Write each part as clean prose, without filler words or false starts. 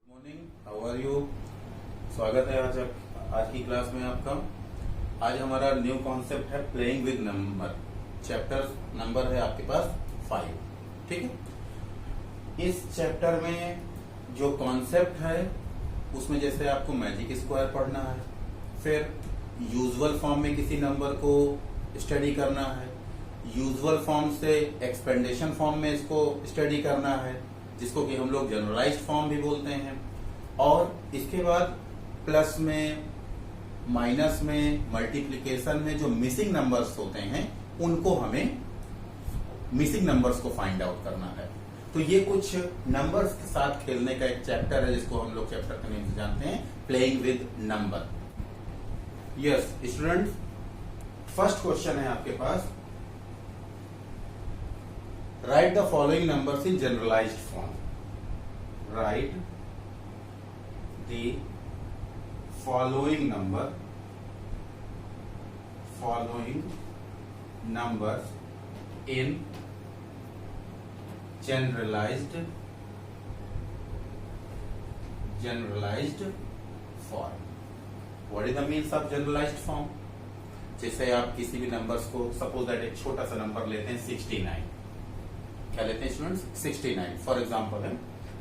Morning, how are you. स्वागत है आज की क्लास में आपका। आज हमारा न्यू कॉन्सेप्ट है playing with number. Chapter number है आपके पास 5। ठीक है। इस चैप्टर में जो कॉन्सेप्ट है उसमें जैसे आपको मैजिक स्क्वायर पढ़ना है, फिर यूजुअल फॉर्म में किसी नंबर को स्टडी करना है, यूजुअल फॉर्म से एक्सपेंडेशन फॉर्म में इसको स्टडी करना है जिसको कि हम लोग जनरलाइज्ड फॉर्म भी बोलते हैं, और इसके बाद प्लस में, माइनस में, मल्टीप्लिकेशन में जो मिसिंग नंबर्स होते हैं उनको हमें मिसिंग नंबर्स को फाइंड आउट करना है। तो ये कुछ नंबर्स के साथ खेलने का एक चैप्टर है जिसको हम लोग चैप्टर के नेम से जानते हैं playing with number. Yes student, first question है आपके पास, write the following numbers in generalized form. Write the following numbers in generalized form. What is the means of generalized form? जैसे आप किसी भी नंबर्स को, सपोज दैट एक छोटा सा नंबर लेते हैं 69, क्या लेते हैं स्टूडेंट्स 69, फॉर एग्जाम्पल है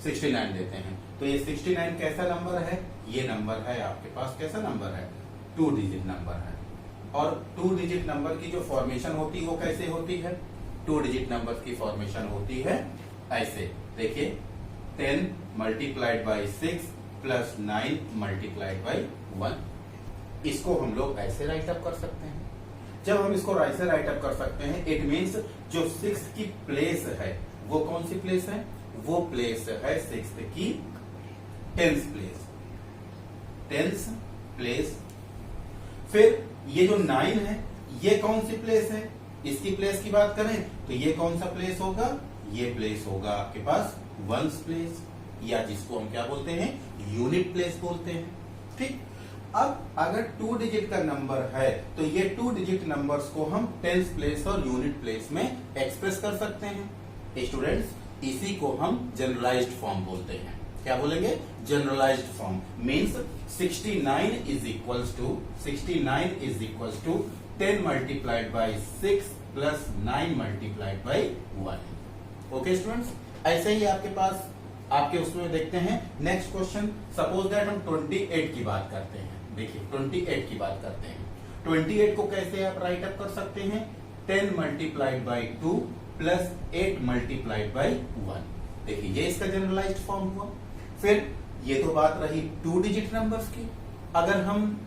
69 लेते हैं। तो ये 69 कैसा नंबर है? ये नंबर है आपके पास कैसा नंबर है? 2 डिजिट नंबर है। और 2 डिजिट नंबर की जो फॉर्मेशन होती है वो कैसे होती है? 2 डिजिट नंबर की फॉर्मेशन होती है ऐसे, देखिए 10 multiplied by 6 plus 9 multiplied by 1। इसको हम लोग ऐसे राइट अप कर सकते हैं। जब हम इसको ऐसे राइट अप कर सकते हैं, इट मीन्स जो 6 की प्लेस है वो कौन सी प्लेस है? वो प्लेस है 6 की 10th प्लेस। फिर ये जो 9 है ये कौन सी प्लेस है? इसकी प्लेस की बात करें तो ये कौन सा प्लेस होगा? ये प्लेस होगा आपके पास 1st प्लेस, या जिसको हम क्या बोलते हैं? यूनिट प्लेस बोलते हैं। ठीक। अब अगर 2 डिजिट का नंबर है तो ये 2 डिजिट नंबर्स को हम 10th प्लेस और यूनिट प्लेस में एक्सप्रेस कर सकते हैं। स्टूडेंट्स, इसी को हम जनरलाइज्ड फॉर्म बोलते हैं। क्या बोलेंगे? Generalised form means 69 is equals to 10 multiplied by 6 plus 9 multiplied by 1। Okay students, ऐसे ही आपके पास आपके उसमें देखते हैं नेक्स्ट क्वेश्चन। सपोज दैट हम 28 की बात करते हैं। देखिए 28 की बात करते हैं। 28 को कैसे आप राइट अप कर सकते हैं? 10 multiplied by 2 plus 8 multiplied by 1। देखिए ये इसका जनरलाइज्ड फॉर्म हुआ। फिर ये तो बात रही 2 डिजिट नंबर्स की। अगर हम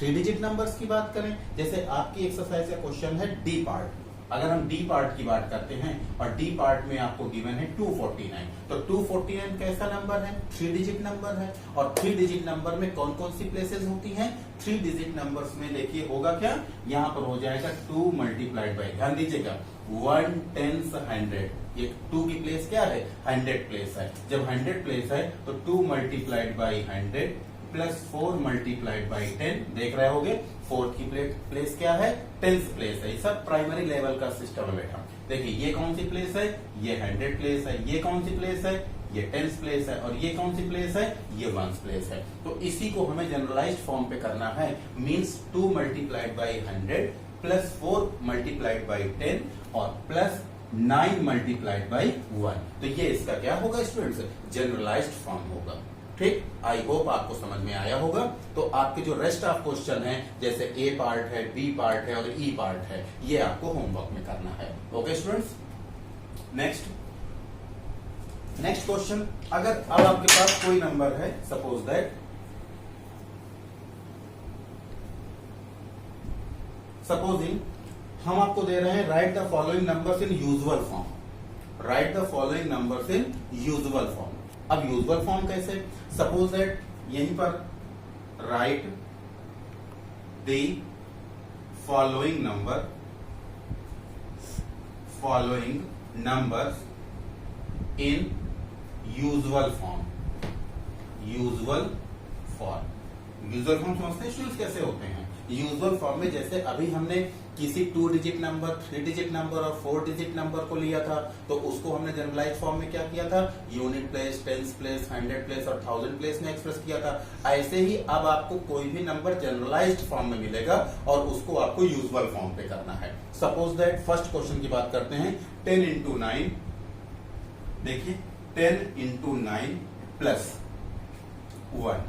3 डिजिट नंबर्स की बात करें, जैसे आपकी एक्सरसाइज का क्वेश्चन है डी पार्ट। अगर हम डी पार्ट की बात करते हैं और डी पार्ट में आपको गिवन है 249, तो 249 कैसा नंबर है? 3 डिजिट नंबर है। और 3 डिजिट नंबर में कौन कौन सी प्लेसेस होती हैं? 3 डिजिट नंबर्स में देखिए होगा क्या, यहाँ पर हो जाएगा 2 मल्टीप्लाइड बाई, ध्यान दीजिएगा 1 10 100। ये 2 की प्लेस क्या है? 100 प्लेस है। जब 100 प्लेस है तो 2 multiplied by 100 plus 4 multiplied by 10, देख रहे होगे 4th की प्लेस क्या है? 10th प्लेस है। ये सब प्राइमरी लेवल का सिस्टम है बेटा। देखिए ये कौन सी प्लेस है? ये 100 प्लेस है। ये कौन सी प्लेस है? ये 10th प्लेस है। और ये कौन सी प्लेस है? ये 1st प्लेस है। तो इसी को हमें जनरलाइज्ड फॉर्म पे करना है, means 2 multiplied by 100 plus 4 multiplied by 10 और प्लस 9 मल्टीप्लाइड बाई 1। तो ये इसका क्या होगा स्टूडेंट्स? जनरलाइज्ड फॉर्म होगा। ठीक, आई होप आपको समझ में आया होगा। तो आपके जो रेस्ट ऑफ क्वेश्चन है, जैसे ए पार्ट है, बी पार्ट है और ई पार्ट है, ये आपको होमवर्क में करना है। Okay students, next question. अगर अब आपके पास कोई नंबर है, सपोज दैट सपोजिंग हम आपको दे रहे हैं right the following numbers in usual form. Right the following numbers in usual form. अब यूजुअल फॉर्म कैसे? सपोज दैट यहीं पर right the following numbers in usual form. Usual form समझते हैं स्टूडेंट्स कैसे होते हैं? यूजुअल फॉर्म में जैसे अभी हमने किसी 2 डिजिट नंबर, 3 डिजिट नंबर और 4 डिजिट नंबर को लिया था तो उसको हमने जनरलाइज फॉर्म में क्या किया था, unit place, tens place, 100 place और 1000 प्लेस में एक्सप्रेस किया था। ऐसे ही अब आपको कोई भी नंबर जनरलाइज्ड फॉर्म में मिलेगा और उसको आपको यूजुअल फॉर्म पे करना है। सपोज दैट फर्स्ट क्वेश्चन की बात करते हैं, 10 इंटू 9, देखिए 10 इंटू 9 प्लस 1,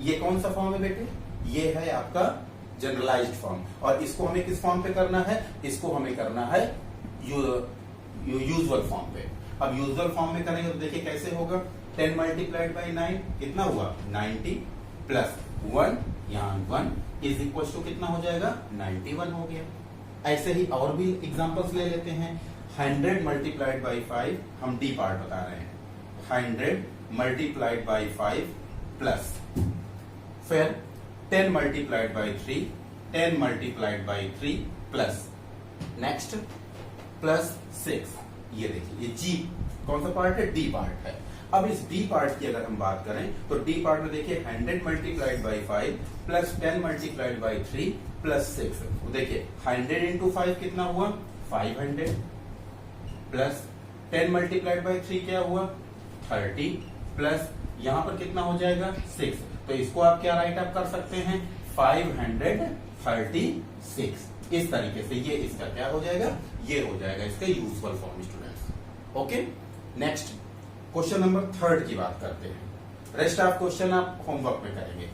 ये कौन सा फॉर्म है बेटे, ये है आपका जनरलाइज्ड फॉर्म। और इसको हमें किस फॉर्म पे करना है, इसको हमें करना है यूजुअल फॉर्म पे। अब यूजुअल फॉर्म में करेंगे तो देखिए कैसे होगा, 10 मल्टीप्लाइड बाई 9 कितना हुआ 90 प्लस 1, यहाँ 1 इज इक्वल टू कितना हो जाएगा 91 हो गया। ऐसे ही और भी एग्जांपल्स ले लेते हैं, 100 मल्टीप्लाइड बाई 5, हम डी पार्ट बता रहे हैं, 100 मल्टीप्लाइड बाई 5 प्लस फिर 10 multiplied by 3, 10 multiplied by 3 plus next plus 6। ये देखिए ये जी कौन सा पार्ट है, डी पार्ट है। अब इस डी पार्ट की अगर हम बात करें तो डी पार्ट में देखिए 100 multiplied by 5 plus 10 multiplied by 3 plus 6। तो देखिए 100 इंटू 5 कितना हुआ 500 प्लस 10 मल्टीप्लाइड बाई 3 क्या हुआ 30 प्लस यहां पर कितना हो जाएगा 6। तो इसको आप क्या राइट अप कर सकते हैं 536। इस तरीके से ये इसका क्या हो जाएगा, ये हो जाएगा इसका usual form students. Okay, next question number 3 की बात करते हैं। रेस्ट ऑफ क्वेश्चन आप होमवर्क में करेंगे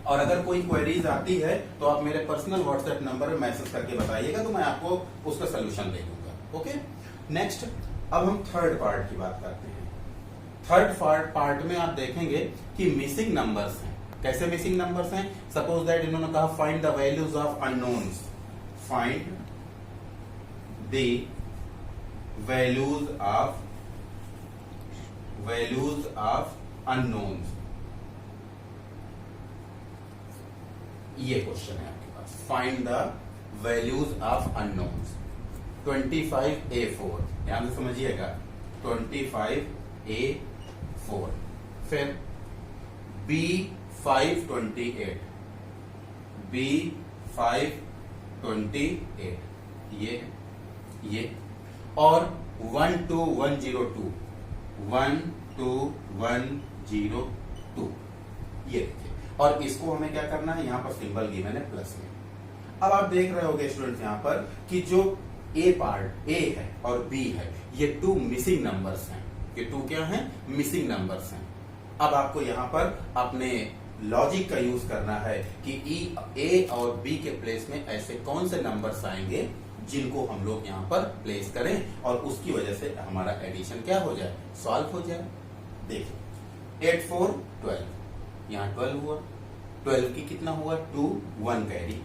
और अगर कोई क्वेरीज आती है तो आप मेरे पर्सनल व्हाट्सएप नंबर पर मैसेज करके बताइएगा तो मैं आपको उसका सोल्यूशन दे दूंगा। ओके, नेक्स्ट अब हम थर्ड पार्ट की बात करते हैं। थर्ड पार्ट में आप देखेंगे कि मिसिंग नंबर्स हैं। कैसे मिसिंग नंबर्स हैं, सपोज दैट इन्होंने कहा find the values of unknowns, find the values of unknowns. ये क्वेश्चन है आपके पास, find the values of unknowns. 25A4 ध्यान से समझिएगा, 25A4 फिर B528 ये और 12102 ये देखिए। और इसको हमें क्या करना है, यहां पर सिंबल गिवन है प्लस में। अब आप देख रहे होंगे स्टूडेंट्स यहां पर कि जो ए पार्ट ए है और बी है ये 2 मिसिंग नंबर्स हैं। ये 2 क्या हैं, मिसिंग नंबर्स हैं। अब आपको यहाँ पर अपने लॉजिक का यूज करना है कि ए और बी के प्लेस में ऐसे कौन से नंबर्स आएंगे जिनको हम लोग यहाँ पर प्लेस करें और उसकी वजह से हमारा एडिशन क्या हो जाए, सॉल्व हो जाए। देखिए 8 4 12, यहाँ 12 हुआ, 12 की कितना हुआ 2, 1 कैरी।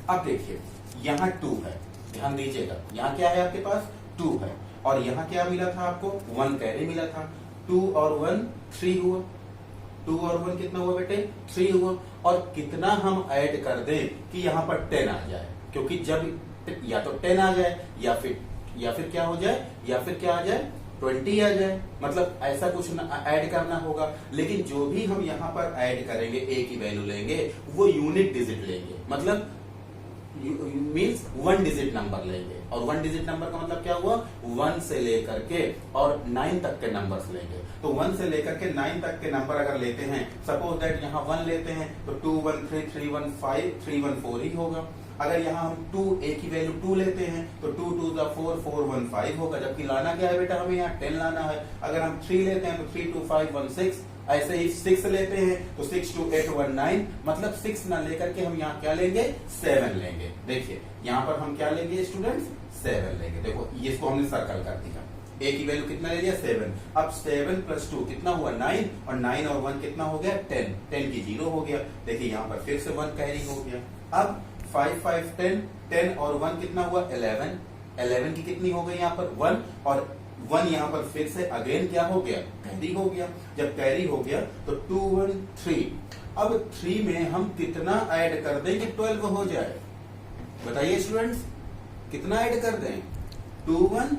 अब देखिए यहाँ 2 है, ध्यान दीजिएगा यहाँ क्या है आपके पास 2 है और यहाँ क्या मिला था आपको 1 कैरी मिला था। 2 और 1 3 हुआ, 2 और 1 कितना हुआ बेटे 3 हुआ। और कितना हम ऐड कर दें कि यहाँ पर 10 आ जाए, क्योंकि जब या तो 10 आ जाए या फिर क्या हो जाए, या फिर क्या आ जाए 20 आ जाए, मतलब ऐसा कुछ ऐड करना होगा। लेकिन जो भी हम यहाँ पर ऐड करेंगे ए की वैल्यू लेंगे वो यूनिट डिजिट लेंगे, मतलब मीन्स 1 डिजिट नंबर लेंगे। और 1 डिजिट नंबर का मतलब क्या हुआ 1 से लेकर के और 9 तक के नंबर्स लेंगे। तो 1 से लेकर के 9 तक के नंबर अगर लेते हैं, सपोज दैट यहाँ 1 लेते हैं तो 2 1 3 3 1 5 3 1 4 ही होगा। अगर यहाँ हम 2 ए की वैल्यू 2 लेते हैं तो 2 2 4 4 1 5 होगा, जबकि लाना क्या है बेटा हमें यहाँ 10 लाना है। अगर हम 3 लेते हैं तो 3 2 5 1 6, ऐसे ही 6 लेते हैं तो 6 2 8 1 9, मतलब 6 ना लेकर के हम यहाँ क्या लेंगे 7 लेंगे। देखिए यहाँ पर हम क्या लेंगे स्टूडेंट्स 7 लेंगे। देखो इसको हमने सर्कल कर दिया, ए की वैल्यू कितना ले लिया 7। अब 7 प्लस 2 कितना हुआ 9 और 9 और 1 कितना हो गया 10, 10 की 0 हो गया। देखिए यहाँ पर फिर से 1 कैरी हो गया। अब 5 5 10, 10 और 1 कितना हुआ 11, 11 की कितनी हो गई यहाँ पर 1 और 1 यहाँ पर फिर से अगेन क्या हो गया कैरी हो गया। जब कैरी हो गया तो 2 1 3। अब 3 में हम कितना ऐड कर दें कि 12 हो जाए, बताइए स्टूडेंट्स कितना ऐड कर दें 2 1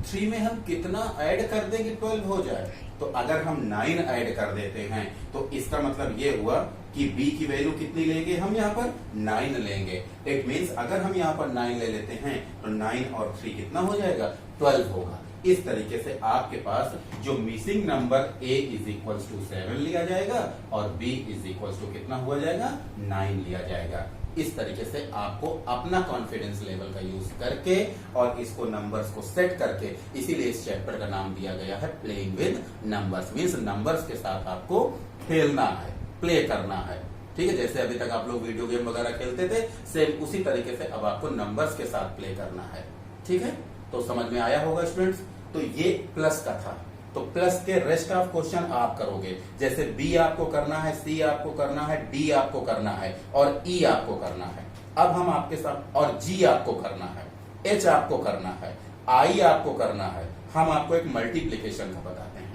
3 में हम कितना ऐड कर दें कि 12 हो जाए। तो अगर हम 9 ऐड कर देते हैं तो इसका मतलब ये हुआ कि b की वैल्यू कितनी लेंगे, हम यहाँ पर 9 लेंगे। इट मीन्स अगर हम यहाँ पर 9 ले लेते हैं तो 9 और 3 कितना हो जाएगा, 12 होगा। इस तरीके से आपके पास जो missing number a is equal to 7 लिया जाएगा और b इज इक्वल टू कितना हुआ जाएगा, 9 लिया जाएगा। इस तरीके से आपको अपना कॉन्फिडेंस लेवल का यूज करके और इसको नंबर्स को सेट करके, इसीलिए इस चैप्टर का नाम दिया गया है playing with numbers. Means numbers के साथ आपको खेलना है, प्ले करना है। ठीक है, जैसे अभी तक आप लोग वीडियो गेम वगैरह खेलते थे, सेम उसी तरीके से अब आपको नंबर्स के साथ प्ले करना है। ठीक है, तो समझ में आया होगा स्टूडेंट्स। तो ये प्लस का था, तो प्लस के रेस्ट ऑफ क्वेश्चन आप करोगे। जैसे बी आपको करना है, सी आपको करना है, डी आपको करना है और ई आपको करना है। अब हम आपके साथ, और जी आपको करना है, एच आपको करना है, आई आपको करना है। हम आपको एक मल्टीप्लीकेशन का बताते हैं।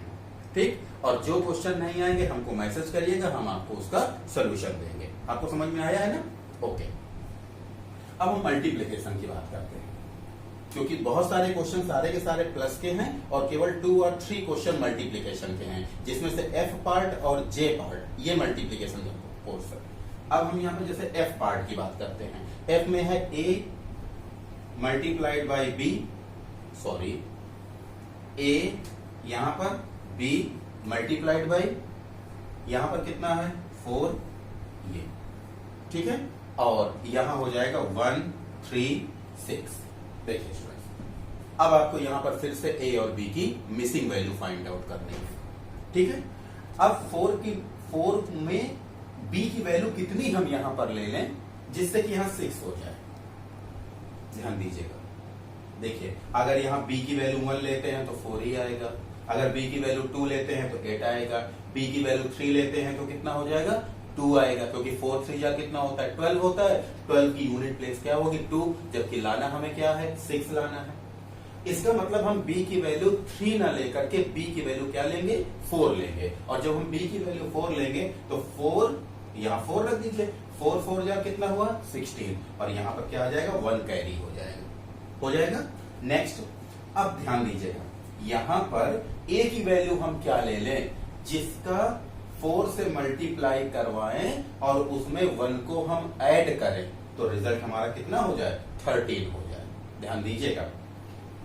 ठीक, और जो क्वेश्चन नहीं आएंगे हमको मैसेज करिएगा, हम आपको उसका सोल्यूशन देंगे। आपको समझ में आया है ना? ओके, अब हम मल्टीप्लीकेशन की बात करते हैं, क्योंकि बहुत सारे क्वेश्चन सारे के सारे प्लस के हैं और केवल 2 और 3 क्वेश्चन मल्टीप्लीकेशन के हैं, जिसमें से एफ पार्ट और जे पार्ट ये मल्टीप्लीकेशन का पोर्शन। अब हम यहाँ पर जैसे एफ पार्ट की बात करते हैं। एफ में है ए मल्टीप्लाइड बाई बी, सॉरी ए यहां पर, बी मल्टीप्लाइड बाई यहां पर कितना है 4 ये। ठीक है, और यहां हो जाएगा 1 3 6। देखिए स्टूडेंट्स, अब आपको यहां पर फिर से ए और बी की मिसिंग वैल्यू फाइंड आउट करनी है। ठीक है, अब 4 में बी की वैल्यू कितनी हम यहां पर ले लें जिससे कि यहां 6 हो जाए। ध्यान दीजिएगा, देखिए अगर यहां बी की वैल्यू 1 लेते हैं तो 4 ही आएगा, अगर बी की वैल्यू 2 लेते हैं तो 8 आएगा, बी की वैल्यू 3 लेते हैं तो कितना हो जाएगा, 2 आएगा, क्योंकि 4 3 जा कितना होता है 12 होता है। 12 की यूनिट प्लेस क्या होगी 2, जबकि लाना हमें क्या है 6 लाना है। इसका मतलब हम b की वैल्यू 3 ना लेकर के b की वैल्यू क्या लेंगे 4 लेंगे, और जब हम b की वैल्यू 4 लेंगे तो 4 यहाँ 4 रख दीजिए, 4 4 जा कितना हुआ 16, और यहाँ पर क्या आ जाएगा 1 कैरी हो जाएगा। नेक्स्ट, अब ध्यान दीजिएगा, यहाँ पर a की वैल्यू हम क्या ले लें जिसका 4 से मल्टीप्लाई करवाएं और उसमें 1 को हम ऐड करें तो रिजल्ट हमारा कितना हो जाए 13 हो जाए। ध्यान दीजिएगा,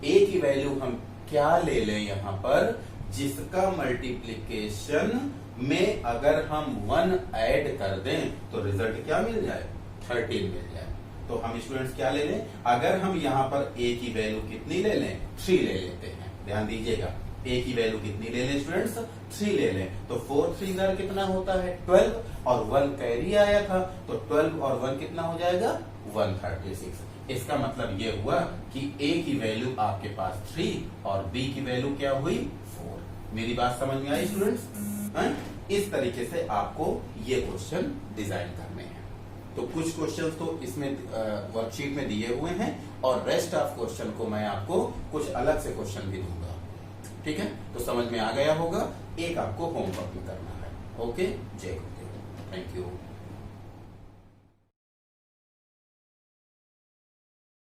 a की वैल्यू हम क्या ले लें यहां पर जिसका मल्टीप्लिकेशन में अगर हम 1 ऐड कर दें तो रिजल्ट क्या मिल जाए 13 मिल जाए। तो हम स्टूडेंट्स क्या ले लें, अगर हम यहां पर a की वैल्यू कितनी ले लें 3 ले लेते हैं। ध्यान दीजिएगा, a की वैल्यू कितनी ले लें स्टूडेंट्स 3 ले लें, तो 4 3 जार कितना होता है 12 और 1 कैरी आया था, तो 12 और 1 कितना हो जाएगा 136। इसका मतलब ये हुआ कि a की वैल्यू आपके पास 3 और b की वैल्यू क्या हुई 4। मेरी बात समझ में आई स्टूडेंट्स? इस तरीके से आपको ये क्वेश्चन डिजाइन करने हैं। तो कुछ क्वेश्चंस तो इसमें वर्कशीट में दिए हुए हैं और रेस्ट ऑफ क्वेश्चन को मैं आपको कुछ अलग से क्वेश्चन भी दूंगा। ठीक है, तो समझ में आ गया होगा। एक आपको होमवर्क भी करना है। ओके, जय गुरुदेव, थैंक यू।